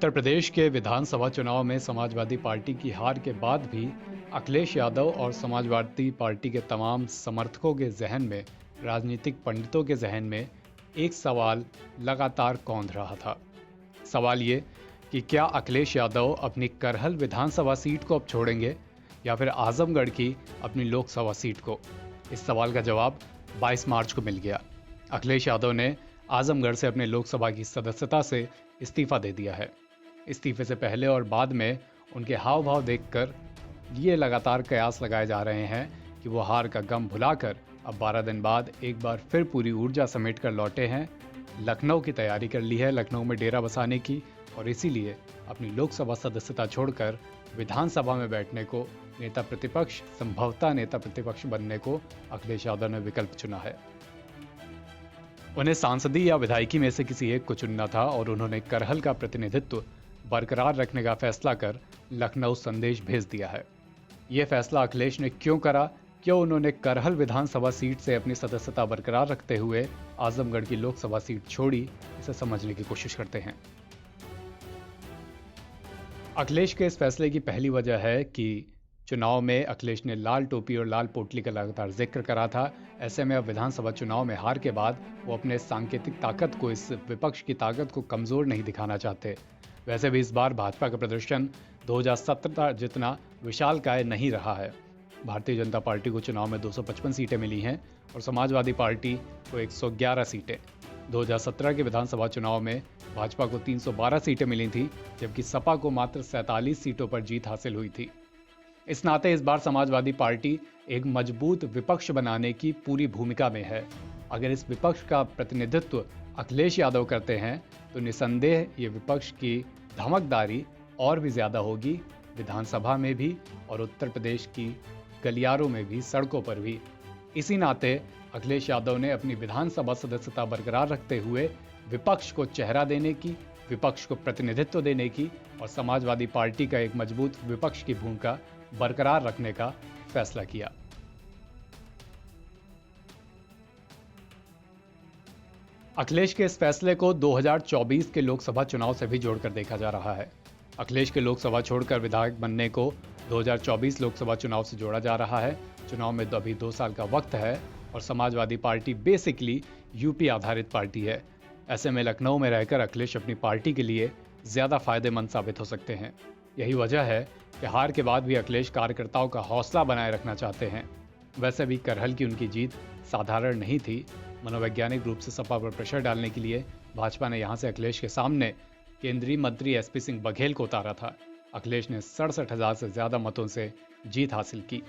उत्तर प्रदेश के विधानसभा चुनाव में समाजवादी पार्टी की हार के बाद भी अखिलेश यादव और समाजवादी पार्टी के तमाम समर्थकों के जहन में, राजनीतिक पंडितों के जहन में एक सवाल लगातार कौंध रहा था। सवाल ये कि क्या अखिलेश यादव अपनी करहल विधानसभा सीट को अब छोड़ेंगे या फिर आजमगढ़ की अपनी लोकसभा सीट को। इस सवाल का जवाब 22 मार्च को मिल गया। अखिलेश यादव ने आजमगढ़ से अपने लोकसभा की सदस्यता से इस्तीफा दे दिया है। इस्तीफे से पहले और बाद में उनके हाव भाव देखकर ये लगातार कयास लगाए जा रहे हैं कि वो हार का गम भुलाकर अब 12 दिन बाद एक बार फिर पूरी ऊर्जा समेट कर लौटे हैं। लखनऊ की तैयारी कर ली है, लखनऊ में डेरा बसाने की, और इसीलिए अपनी लोकसभा सदस्यता छोड़कर विधानसभा में बैठने को नेता प्रतिपक्ष, संभवतः नेता प्रतिपक्ष बनने को अखिलेश यादव ने विकल्प चुना है। उन्हें सांसदी या विधायकी में से किसी एक को चुनना था और उन्होंने करहल का प्रतिनिधित्व बरकरार रखने का फैसला कर लखनऊ संदेश भेज दिया है। यह फैसला अखिलेश ने क्यों करा, क्यों उन्होंने करहल विधानसभा सीट से अपनी सदस्यता बरकरार रखते हुए आजमगढ़ की लोकसभा सीट छोड़ी, इसे समझने की कोशिश करते हैं। अखिलेश के इस फैसले की पहली वजह है कि चुनाव में अखिलेश ने लाल टोपी और लाल पोटली का लगातार जिक्र करा था। ऐसे में अब विधानसभा चुनाव में हार के बाद वो अपने सांकेतिक ताकत को, इस विपक्ष की ताकत को कमजोर नहीं दिखाना चाहते। वैसे भी इस बार भाजपा का प्रदर्शन 2017 जितना विशालकाय नहीं रहा है। भारतीय जनता पार्टी को चुनाव में 255 सीटें मिली हैं और समाजवादी पार्टी को 111 सीटें। 2017 के विधानसभा चुनाव में भाजपा को 312 सीटें मिली थी, जबकि सपा को मात्र 47 सीटों पर जीत हासिल हुई थी। इस नाते इस बार समाजवादी पार्टी एक मजबूत विपक्ष बनाने की पूरी भूमिका में है। अगर इस विपक्ष का प्रतिनिधित्व अखिलेश यादव करते हैं तो निसंदेह ये विपक्ष की धमकदारी और भी ज्यादा होगी, विधानसभा में भी और उत्तर प्रदेश की गलियारों में भी, सड़कों पर भी। इसी नाते अखिलेश यादव ने अपनी विधानसभा सदस्यता बरकरार रखते हुए विपक्ष को चेहरा देने की, विपक्ष को प्रतिनिधित्व देने की और समाजवादी पार्टी का एक मजबूत विपक्ष की भूमिका बरकरार रखने का फैसला किया। अखिलेश के इस फैसले को 2024 के लोकसभा चुनाव से भी जोड़कर देखा जा रहा है। अखिलेश के लोकसभा छोड़कर विधायक बनने को 2024 लोकसभा चुनाव से जोड़ा जा रहा है। चुनाव में अभी 2 साल का वक्त है और समाजवादी पार्टी बेसिकली यूपी आधारित पार्टी है। ऐसे में लखनऊ में रहकर अखिलेश अपनी पार्टी के लिए ज्यादा फायदेमंद साबित हो सकते हैं। यही वजह है कि हार के बाद भी अखिलेश कार्यकर्ताओं का हौसला बनाए रखना चाहते हैं। वैसे भी करहल की उनकी जीत साधारण नहीं थी। मनोवैज्ञानिक रूप से सपा पर प्रेशर डालने के लिए भाजपा ने यहां से अखिलेश के सामने केंद्रीय मंत्री एसपी सिंह बघेल को उतारा था। अखिलेश ने 67,000 से ज्यादा मतों से जीत हासिल की।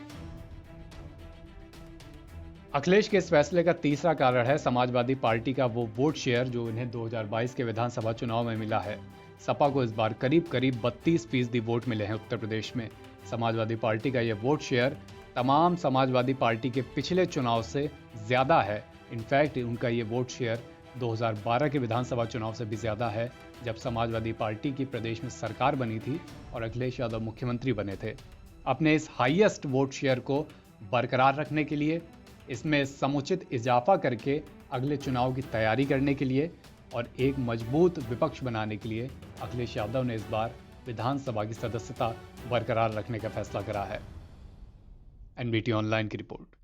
अखिलेश के इस फैसले का तीसरा कारण है समाजवादी पार्टी का वो वोट शेयर जो इन्हें 2022 के विधानसभा चुनाव में मिला है। सपा को इस बार करीब 32% वोट मिले हैं उत्तर प्रदेश में। समाजवादी पार्टी का यह वोट शेयर तमाम समाजवादी पार्टी के पिछले चुनाव से ज्यादा है। इनफैक्ट उनका ये वोट शेयर 2012 के विधानसभा चुनाव से भी ज्यादा है, जब समाजवादी पार्टी की प्रदेश में सरकार बनी थी और अखिलेश यादव मुख्यमंत्री बने थे। अपने इस हाईएस्ट वोट शेयर को बरकरार रखने के लिए, इसमें समुचित इजाफा करके अगले चुनाव की तैयारी करने के लिए और एक मजबूत विपक्ष बनाने के लिए अखिलेश यादव ने इस बार विधानसभा की सदस्यता बरकरार रखने का फैसला करा है। एनबीटी ऑनलाइन की रिपोर्ट।